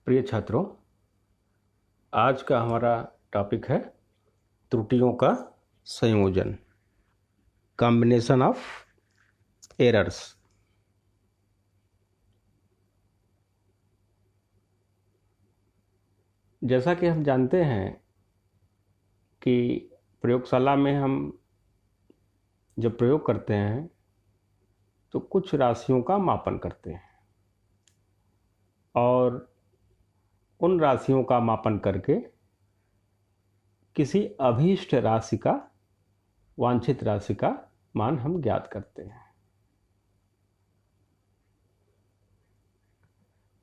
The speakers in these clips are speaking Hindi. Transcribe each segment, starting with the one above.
प्रिय छात्रों, आज का हमारा टॉपिक है त्रुटियों का संयोजन, कॉम्बिनेशन ऑफ एरर्स। जैसा कि हम जानते हैं कि प्रयोगशाला में हम जब प्रयोग करते हैं तो कुछ राशियों का मापन करते हैं और उन राशियों का मापन करके किसी अभीष्ट राशि का, वांछित राशि का मान हम ज्ञात करते हैं।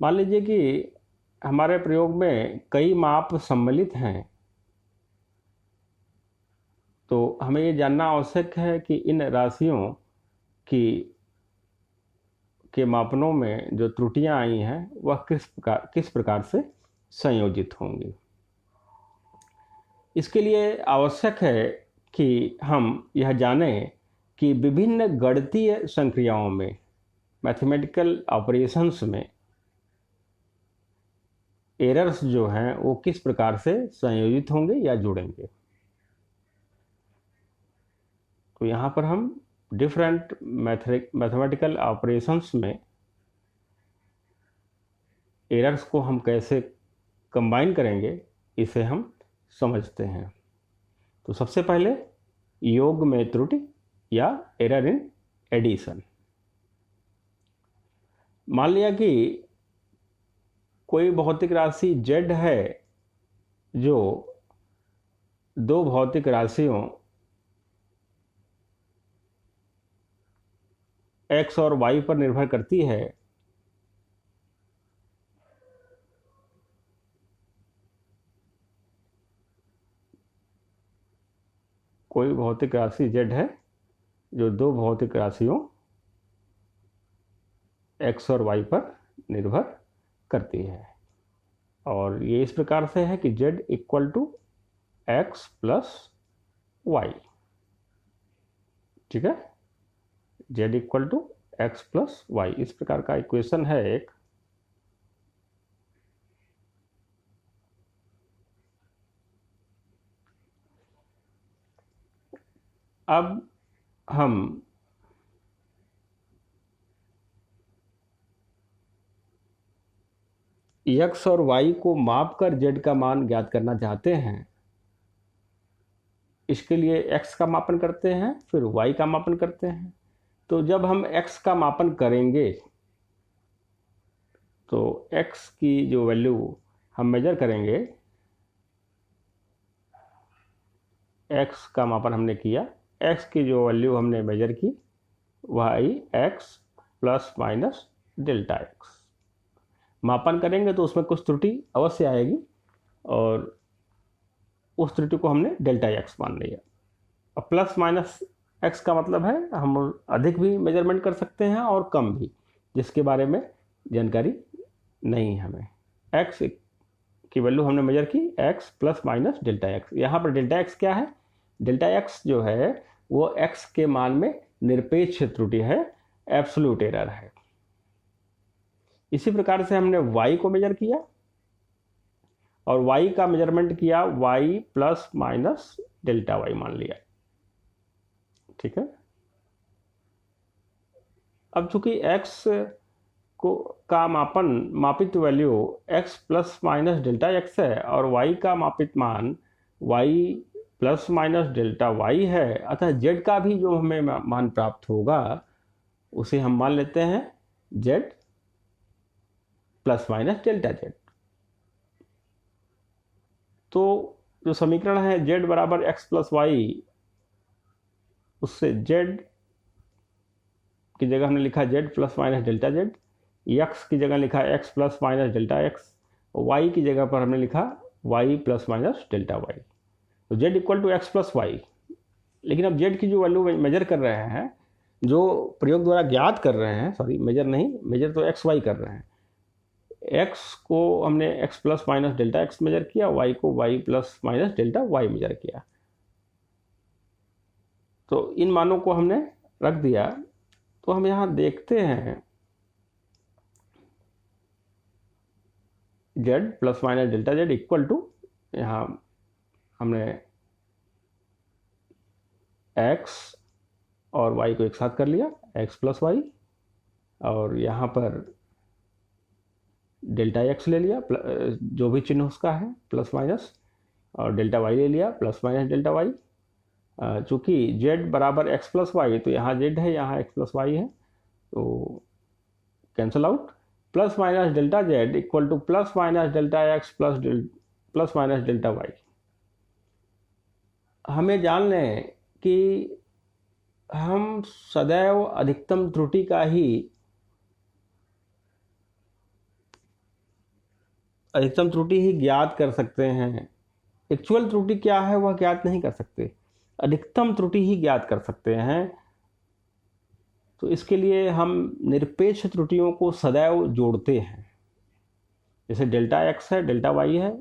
मान लीजिए कि हमारे प्रयोग में कई माप सम्मिलित हैं, तो हमें ये जानना आवश्यक है कि इन राशियों के मापनों में जो त्रुटियां आई हैं वह किस प्रकार से संयोजित होंगी। इसके लिए आवश्यक है कि हम यह जानें कि विभिन्न गणितीय संक्रियाओं में, मैथमेटिकल ऑपरेशंस में एरर्स जो हैं वो किस प्रकार से संयोजित होंगे या जुड़ेंगे। तो यहाँ पर हम डिफरेंट मैथमेटिकल ऑपरेशंस में एरर्स को हम कैसे कंबाइन करेंगे, इसे हम समझते हैं। तो सबसे पहले योग में त्रुटि या एरर इन एडिशन। मान लिया कि कोई भौतिक राशि z है जो दो भौतिक राशियों x और y पर निर्भर करती है। कोई भौतिक राशि z है जो दो भौतिक राशियों x और y पर निर्भर करती है, और ये इस प्रकार से है कि z equal to x plus Y. ठीक है, z equal to x plus Y, इस प्रकार का इक्वेशन है एक। अब हम x और y को माप कर z का मान ज्ञात करना चाहते हैं। इसके लिए x का मापन करते हैं, फिर y का मापन करते हैं। तो जब हम x का मापन करेंगे तो x की जो वैल्यू हम मेजर करेंगे, x का मापन हमने किया, x की जो वैल्यू हमने मेजर की वह आई x plus minus delta x। मापन करेंगे तो उसमें कुछ त्रुटि अवश्य आएगी और उस त्रुटि को हमने डेल्टा x मान लिया। अब प्लस माइनस x का मतलब है हम अधिक भी मेजरमेंट कर सकते हैं और कम भी, जिसके बारे में जानकारी नहीं है हमें। x की वैल्यू हमने मेजर की x plus minus delta x। यहाँ पर डेल्टा x क्या है? डेल्टा x जो है वो x के मान में निरपेक्ष त्रुटि है, एब्सोल्यूट एरर है। इसी प्रकार से हमने y को मेजर किया और y का मेजरमेंट किया y plus minus delta y मान लिया। ठीक है, अब चूंकि x को का मापित value x plus minus delta x है और y का मापित मान y plus minus delta y है, अतः z का भी जो हमें मान प्राप्त होगा उसे हम मान लेते हैं z plus minus delta z। तो जो समीकरण है z बराबर x प्लस वाई, उससे z की जगह हमने लिखा z plus minus delta z, x की जगह लिखा x plus minus delta x, y की जगह पर हमने लिखा y plus minus delta y। तो z equal to x plus Y. लेकिन अब z की जो वैल्यू मेजर कर रहे हैं, जो प्रयोग द्वारा ज्ञात कर रहे हैं, सॉरी मेजर नहीं, मेजर तो एक्स वाई कर रहे हैं। x को हमने x plus minus delta x measure किया, y को y plus minus delta y measure किया। तो इन मानों को हमने रख दिया। तो हम यहाँ देखते हैं Z plus minus delta Z equal to, यहाँ हमने एक्स और वाई को एक साथ कर लिया, एक्स प्लस वाई, और यहाँ पर डेल्टा एक्स ले लिया, जो भी चिन्ह उसका है प्लस माइनस, और डेल्टा वाई ले लिया प्लस माइनस डेल्टा वाई। चूँकि जेड बराबर एक्स प्लस वाई, तो यहाँ जेड है, यहाँ एक्स प्लस वाई है, तो cancel out. Plus minus delta Z equal to plus minus delta X plus minus delta Y. हमें जान लें कि हम सदैव अधिकतम त्रुटि का ही ज्ञात कर सकते हैं। एक्चुअल त्रुटि क्या है वह ज्ञात नहीं कर सकते, अधिकतम त्रुटि ही ज्ञात कर सकते हैं। तो इसके लिए हम निरपेक्ष त्रुटियों को सदैव जोड़ते हैं। जैसे डेल्टा एक्स है, डेल्टा वाई है,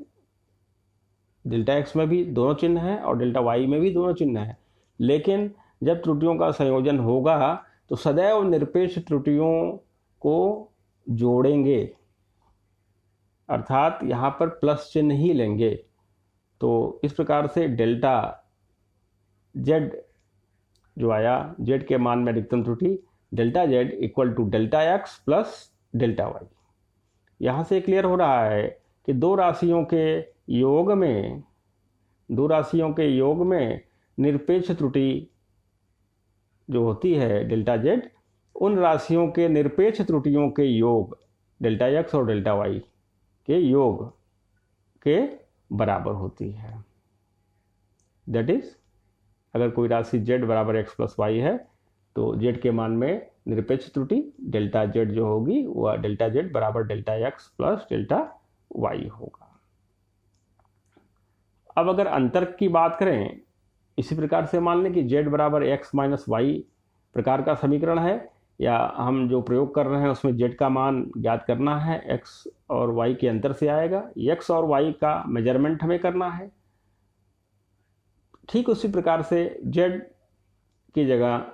डेल्टा एक्स में भी दोनों चिन्ह हैं और डेल्टा वाई में भी दोनों चिन्ह हैं, लेकिन जब त्रुटियों का संयोजन होगा तो सदैव निरपेक्ष त्रुटियों को जोड़ेंगे, अर्थात यहाँ पर प्लस चिन्ह ही लेंगे। तो इस प्रकार से डेल्टा जेड जो आया, जेड के मान में अधिकतम त्रुटि delta Z equal to delta X plus delta Y. यहाँ से क्लियर हो रहा है कि दो राशियों के योग में निरपेक्ष त्रुटि जो होती है डेल्टा जेड, उन राशियों के निरपेक्ष त्रुटियों के योग डेल्टा एक्स और डेल्टा वाई के योग के बराबर होती है। दैट इज, अगर कोई राशि z बराबर x प्लस वाई है तो z के मान में निरपेक्ष त्रुटि डेल्टा z जो होगी वह डेल्टा z बराबर delta x plus delta Y होगा। अब अगर अंतर की बात करें, इसी प्रकार से मान लें कि z बराबर x माइनस वाई प्रकार का समीकरण है, या हम जो प्रयोग कर रहे हैं उसमें z का मान ज्ञात करना है, x और y के अंतर से आएगा, x और y का मेजरमेंट हमें करना है। ठीक उसी प्रकार से z की जगह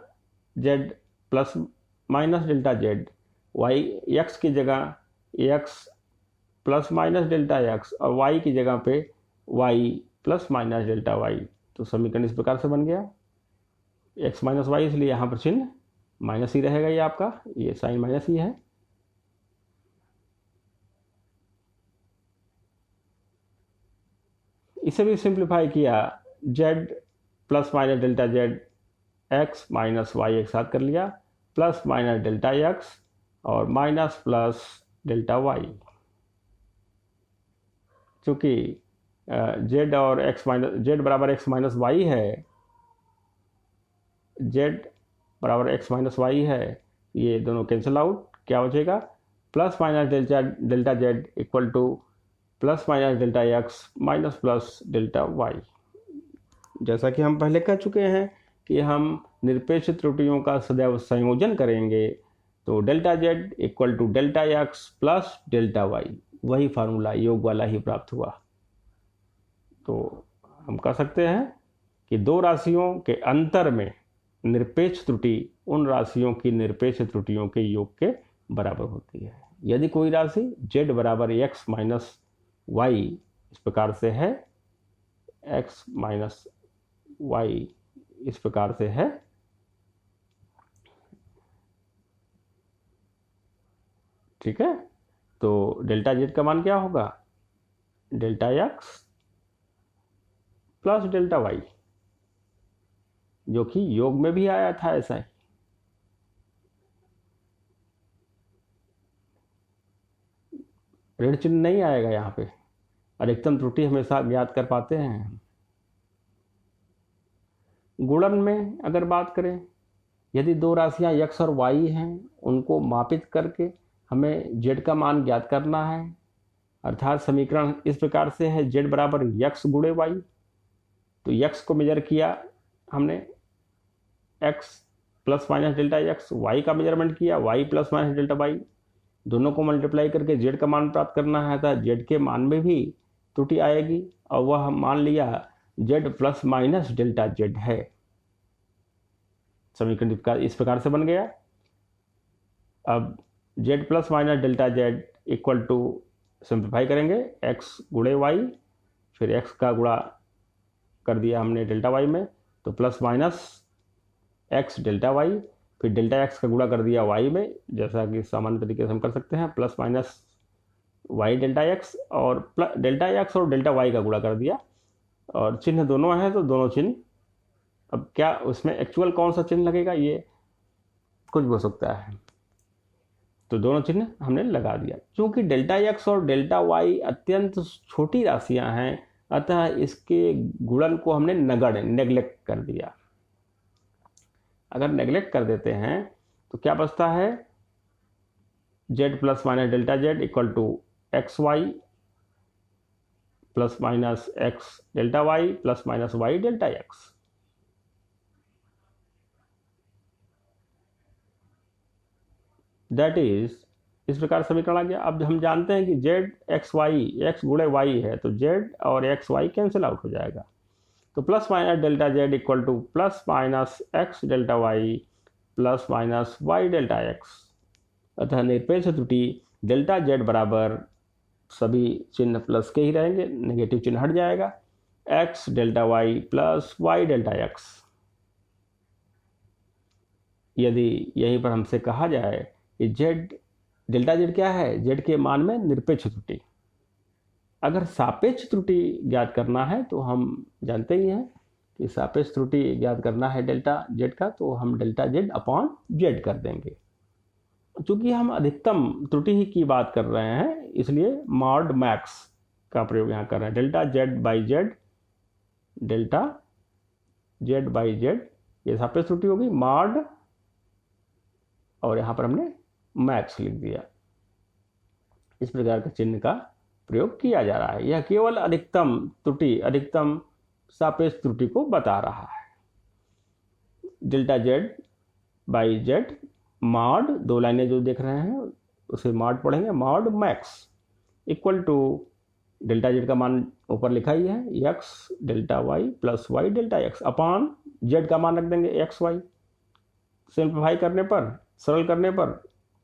z plus minus delta z, y x की जगह x plus minus delta x और y की जगह पे y plus minus delta y। तो समीकरण इस प्रकार से बन गया, x माइनस वाई, इसलिए यहाँ पर चिन्ह माइनस ही रहेगा, ये आपका ये साइन माइनस ही है। इसे भी सिंप्लीफाई किया, z plus minus delta z x minus Y एक साथ कर लिया, प्लस माइनस डेल्टा x और माइनस प्लस डेल्टा y। चूँकि z और x माइनस z बराबर x माइनस वाई है, z बराबर x माइनस वाई है, ये दोनों कैंसिल आउट, क्या बचेगा plus minus delta z equal to plus minus delta x minus plus delta y। जैसा कि हम पहले कह चुके हैं कि हम निरपेक्ष त्रुटियों का सदैव संयोजन करेंगे, तो delta z equal to delta x plus delta y, वही फार्मूला योग वाला ही प्राप्त हुआ। तो हम कह सकते हैं कि दो राशियों के अंतर में निरपेक्ष त्रुटि उन राशियों की निरपेक्ष त्रुटियों के योग के बराबर होती है। यदि कोई राशि z बराबर x माइनस वाई इस प्रकार से है, x माइनस वाई इस प्रकार से है, ठीक है, तो डेल्टा z का मान क्या होगा, delta x plus delta y, जो कि योग में भी आया था ऐसा ही। ऋण चिन्ह नहीं आएगा यहाँ पे, अधिकतम त्रुटि हमेशा ज्ञात कर पाते हैं। गुणन में अगर बात करें, यदि दो राशियां x और y हैं, उनको मापित करके हमें z का मान ज्ञात करना है, अर्थात समीकरण इस प्रकार से है, z बराबर x गुणे y। तो x को मेजर किया हमने, x plus minus delta x, y का मेजरमेंट किया y plus minus delta y, दोनों को मल्टीप्लाई करके z का मान प्राप्त करना है, था z के मान में भी त्रुटि आएगी और वह हम मान लिया z plus minus delta z है। समीकरण इस प्रकार से बन गया। अब z plus minus delta z equal to simplify करेंगे, x गुणे वाई, फिर x का गुणा कर दिया हमने डेल्टा वाई में, तो plus minus x delta Y, फिर डेल्टा x का गुणा कर दिया y में, जैसा कि सामान्य तरीके से हम कर सकते हैं, plus minus y delta x, और डेल्टा x और डेल्टा y का गुणा कर दिया, और चिन्ह दोनों है तो दोनों चिन्ह। अब क्या उसमें एक्चुअल कौन सा चिन्ह लगेगा, ये कुछ भी हो सकता है, तो दोनों चिन्ह हमने लगा दिया। क्योंकि डेल्टा x और डेल्टा y अत्यंत छोटी राशियां हैं, अतः इसके गुणन को हमने नगण्य नेग्लेक्ट कर दिया। अगर नेग्लेक्ट कर देते हैं तो क्या बचता है, z plus minus delta z equal to X Y plus minus X delta Y plus minus Y delta X. That is, इस प्रकार समीकरण आ गया। अब हम जानते हैं कि जेड एक्स वाई, एक्स गुणे वाई है, तो जेड और एक्स वाई कैंसिल आउट हो जाएगा, तो plus minus delta Z equal to plus minus X delta Y plus minus Y delta X. अतः निरपेक्ष त्रुटि डेल्टा जेड बराबर, सभी चिन्ह प्लस के ही रहेंगे, नेगेटिव चिन्ह हट जाएगा, X delta Y plus Y delta X. यदि यहीं पर हमसे कहा जाए कि जेड डेल्टा जेड क्या है, जेड के मान में निरपेक्ष त्रुटि। अगर सापेक्ष त्रुटि ज्ञात करना है तो हम जानते ही हैं कि सापेक्ष त्रुटि ज्ञात करना है डेल्टा जेड का, तो हम डेल्टा जेड अपॉन जेड कर देंगे। चूंकि हम अधिकतम त्रुटि ही की बात कर रहे हैं, इसलिए मॉड मैक्स का प्रयोग यहाँ कर रहे हैं। Delta Z by Z, delta Z by Z, ये सापेक्ष त्रुटि होगी, मॉड, और यहाँ पर हमने मैक्स लिख दिया। इस प्रकार के चिन्ह का प्रयोग किया जा रहा है। यह केवल अधिकतम त्रुटि, अधिकतम सापेक्ष त्रुटि को बता रहा है। Delta Z by z mod, दो लाइनें जो देख रहे हैं उसे मॉड पढ़ेंगे, mod max equal to delta z का मान ऊपर लिखा ही है, x delta Y plus Y delta x upon z का मान रख देंगे एक्स वाई। सिंप्लीफाई करने पर, सरल करने पर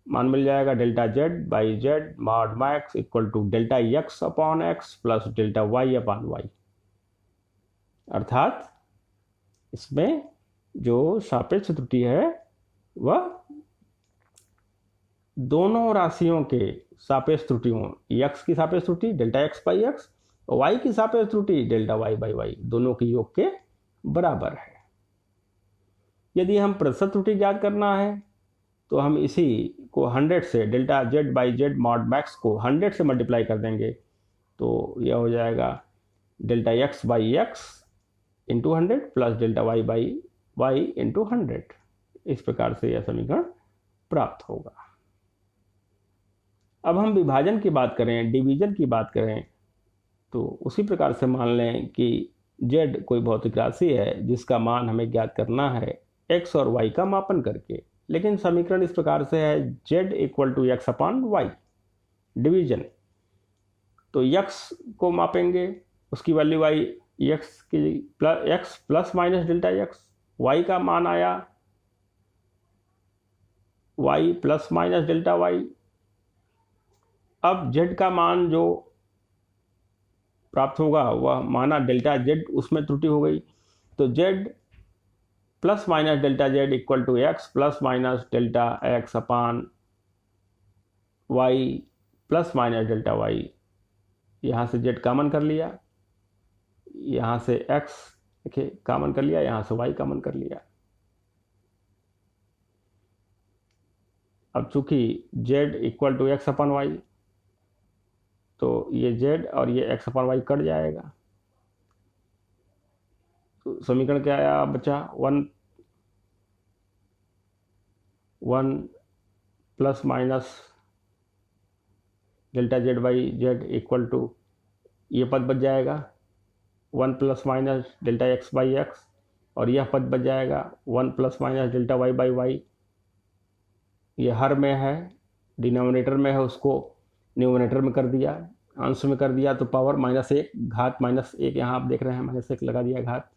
मान मिल जाएगा delta Z by z mod max equal to delta x upon x plus delta y upon y. अर्थात इसमें जो सापेक्ष त्रुटि है वह दोनों राशियों के सापेक्ष त्रुटियों, x की सापेक्ष त्रुटि डेल्टा एक्स बाई एक्स और y की सापेक्ष त्रुटि डेल्टा वाई बाई वाई, दोनों के योग के बराबर है। यदि हम प्रतिशत त्रुटि ज्ञात करना है तो हम इसी को 100 से, delta Z by z mod max को 100 से मल्टीप्लाई कर देंगे, तो यह हो जाएगा delta x by x into 100 plus delta y by y into 100। इस प्रकार से यह समीकरण प्राप्त होगा। अब हम विभाजन की बात करें, डिवीजन की बात करें, तो उसी प्रकार से मान लें कि z कोई भौतिक राशि है जिसका मान हमें ज्ञात करना है x और y का मापन करके। लेकिन समीकरण इस प्रकार से है, z equal to x upon y. Division, तो x को मापेंगे, उसकी वैल्यू आई एक्स की x plus minus delta x, y का मान आया y plus minus delta y. अब z का मान जो प्राप्त होगा वह माना डेल्टा z, उसमें त्रुटि हो गई, तो z plus minus delta z equal to x plus minus delta x upon y plus minus delta Y. यहाँ से z कॉमन कर लिया, यहाँ से x देखिए कॉमन कर लिया, यहाँ से y कॉमन कर लिया। अब चूंकि z equal to x upon y, तो ये z और ये x अपन वाई कट जाएगा, तो समीकरण क्या आया बचा, 1 plus minus delta Z by Z equal to, ये पद बच जाएगा 1 plus minus delta x by x, और यह पद बच जाएगा 1 plus minus delta y by y. ये हर में है, डिनोमिनेटर में है, उसको न्यूमिनेटर में कर दिया, अंश में कर दिया, तो पावर -1 घात -1, यहाँ आप देख रहे हैं -1 लगा दिया घात।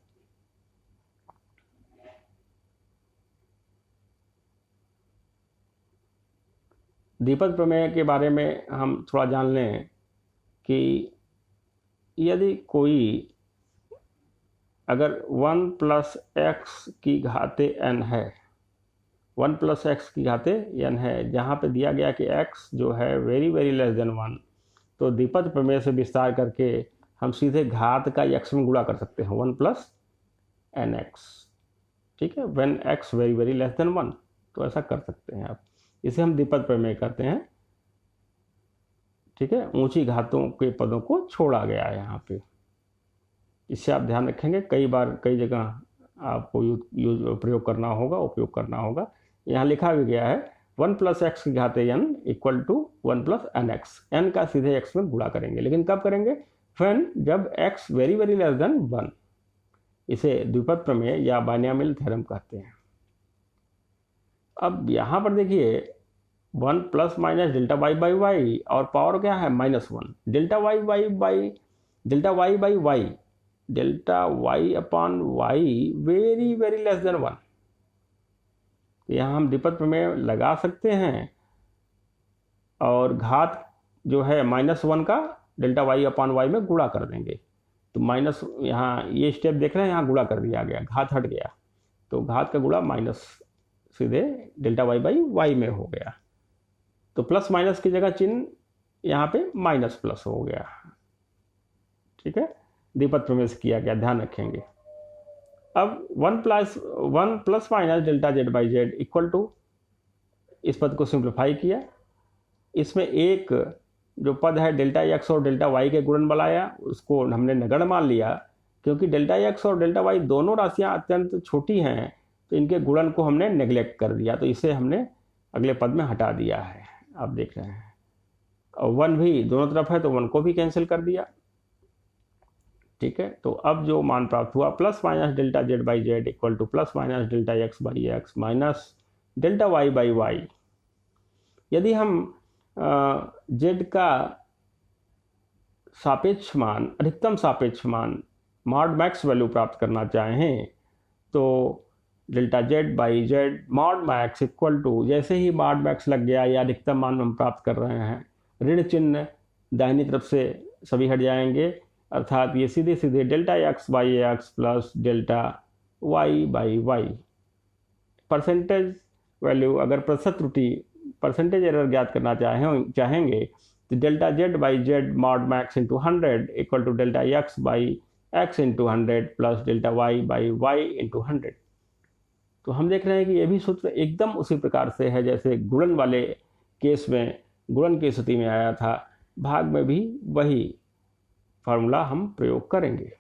द्विपद प्रमेय के बारे में हम थोड़ा जान लें कि यदि कोई अगर 1 प्लस एक्स की घाते n है, 1 प्लस एक्स की घाते n है, जहाँ पे दिया गया कि x जो है वेरी वेरी लेस देन 1, तो द्विपद प्रमेय से विस्तार करके हम सीधे घात का x में गुणा कर सकते हैं, 1 प्लस एन एक्स। ठीक है, when x very very less than 1, तो ऐसा कर सकते हैं आप। इसे हम द्विपद प्रमेय करते हैं। ठीक है, ऊंची घातों के पदों को छोड़ा गया है यहाँ पे। इससे आप ध्यान रखेंगे, कई बार कई जगह आपको प्रयोग करना होगा, उपयोग करना होगा। यहाँ लिखा भी गया है 1 प्लस एक्स की घाते n equal to 1 plus n x. N का सीधे x में गुणा करेंगे, लेकिन कब करेंगे? व्हेन जब x very very less than 1। इसे द्विपद प्रमेय या बाइनोमियल थ्योरम कहते हैं। अब यहाँ पर देखिए 1 plus minus delta y by y, और पावर क्या है? -1। Delta y by y, delta y by y, delta y upon y very very less than 1। यहाँ हम द्विपद प्रमेय लगा सकते हैं, और घात जो है -1 का डेल्टा वाई अपॉन वाई में गुणा कर देंगे। तो माइनस, यहाँ ये स्टेप देख रहे हैं, यहाँ गुणा कर दिया गया, घात हट गया, तो घात का गुणा माइनस सीधे डेल्टा वाई बाई वाई में हो गया। तो प्लस माइनस की जगह चिन्ह यहाँ पे माइनस प्लस हो गया। ठीक है, द्विपद प्रमेय से किया गया, ध्यान रखेंगे। अब 1 plus minus delta Z by Z equal to, इस पद को सिंप्लीफाई किया। इसमें एक जो पद है डेल्टा एक्स और डेल्टा वाई के गुणनफल आया, उसको हमने नगण्य मान लिया, क्योंकि डेल्टा एक्स और डेल्टा वाई दोनों राशियां अत्यंत छोटी हैं, तो इनके गुणन को हमने नेग्लेक्ट कर दिया, तो इसे हमने अगले पद में हटा दिया है। आप देख रहे हैं, और 1 भी दोनों तरफ है, तो 1 को भी कैंसिल कर दिया। ठीक है, तो अब जो मान प्राप्त हुआ plus minus delta Z by Z equal to plus minus delta x by x minus delta y by y. यदि हम जेड का सापेक्ष मान, अधिकतम सापेक्ष मान, मॉड मैक्स वैल्यू प्राप्त करना चाहें, तो delta Z by z mod max equal to, जैसे ही मॉड मैक्स लग गया या अधिकतम मान हम प्राप्त कर रहे हैं, ऋण चिन्ह दाहिनी तरफ से सभी हट जाएंगे, अर्थात ये सीधे सीधे delta x by x plus delta y by y. Percentage value, अगर प्रतिशत त्रुटि, परसेंटेज एरर ज्ञात करना चाहेंगे, तो delta Z by z mod max into 100 equal to delta x by x into 100 plus delta y by y into 100। तो हम देख रहे हैं कि ये भी सूत्र एकदम उसी प्रकार से है जैसे गुणन वाले केस में, गुणन की स्थिति में आया था। भाग में भी वही फार्मूला हम प्रयोग करेंगे।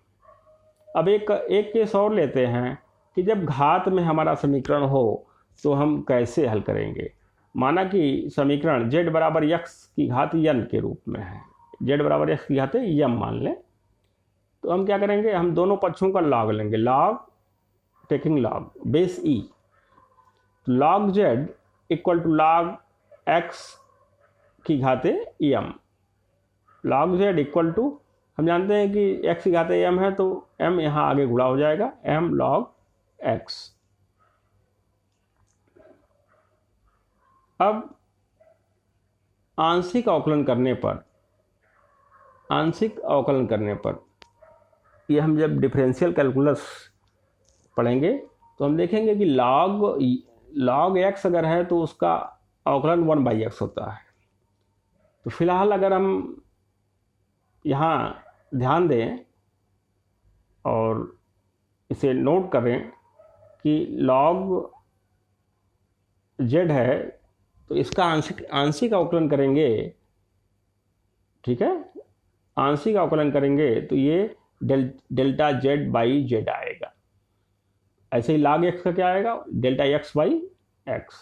अब एक केस और लेते हैं कि जब घात में हमारा समीकरण हो तो हम कैसे हल करेंगे। माना कि समीकरण z बराबर x की घात n के रूप में है, z बराबर x की घात m मान लें, तो हम क्या करेंगे, हम दोनों पक्षों का लॉग लेंगे, log taking log base e, log z equal to log x की घात m। Log z equal to, हम जानते हैं कि x की घात m है, तो m यहाँ आगे गुणा हो जाएगा, m लॉग x। अब आंशिक अवकलन करने पर ये हम जब डिफरेंशियल कैलकुलस पढ़ेंगे तो हम देखेंगे कि लॉग x अगर है तो उसका अवकलन 1/x होता है। तो फिलहाल अगर हम यहाँ ध्यान दें और इसे नोट करें कि लॉग z है, तो इसका आंशिक अवकलन करेंगे। ठीक है, आंशिक अवकलन करेंगे तो ये डेल्टा जेड बाई जेड आएगा। ऐसे ही log x का क्या आएगा, डेल्टा एक्स बाई एक्स,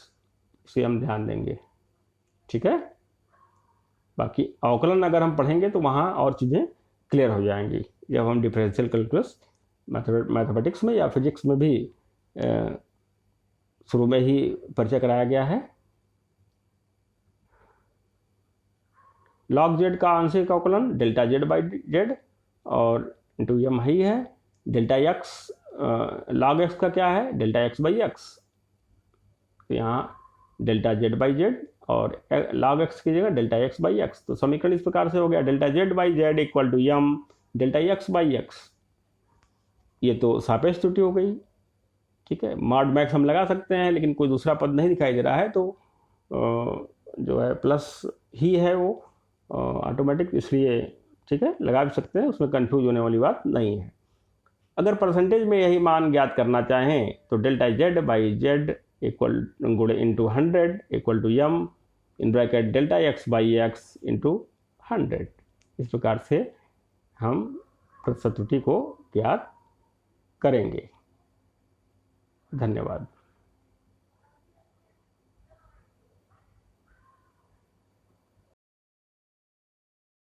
इसे हम ध्यान देंगे। ठीक है, बाकी अवकलन अगर हम पढ़ेंगे तो वहाँ और चीज़ें क्लियर हो जाएंगी, जब हम डिफरेंशियल कैलकुलस मैथमेटिक्स में या फिजिक्स में भी शुरू में ही परिचय कराया गया है। लॉग जेड का आंशिक अवकलन डेल्टा जेड बाई जेड और इंटू एम ही है, डेल्टा एक्स, लॉग एक्स का क्या है, डेल्टा एक्स बाई एक्स, तो यहाँ डेल्टा जेड बाई जेड और log x की जगह डेल्टा एक्स बाई एक्स। तो समीकरण इस प्रकार से हो गया, delta Z by Z equal to m delta x by x. ये तो सापेक्ष त्रुटि हो गई, ठीक है। मॉड मैक्स हम लगा सकते हैं, लेकिन कोई दूसरा पद नहीं दिखाई दे रहा है, तो जो है प्लस ही है वो ऑटोमेटिक, इसलिए ठीक है लगा भी सकते हैं, उसमें कंफ्यूज होने वाली बात नहीं है। अगर परसेंटेज में यही मान ज्ञात करना चाहें तो delta Z by Z equal गुणे into 100 equal to M in bracket delta x by x into 100। इस प्रकार से हम प्रतिशत त्रुटि को ज्ञात करेंगे। धन्यवाद।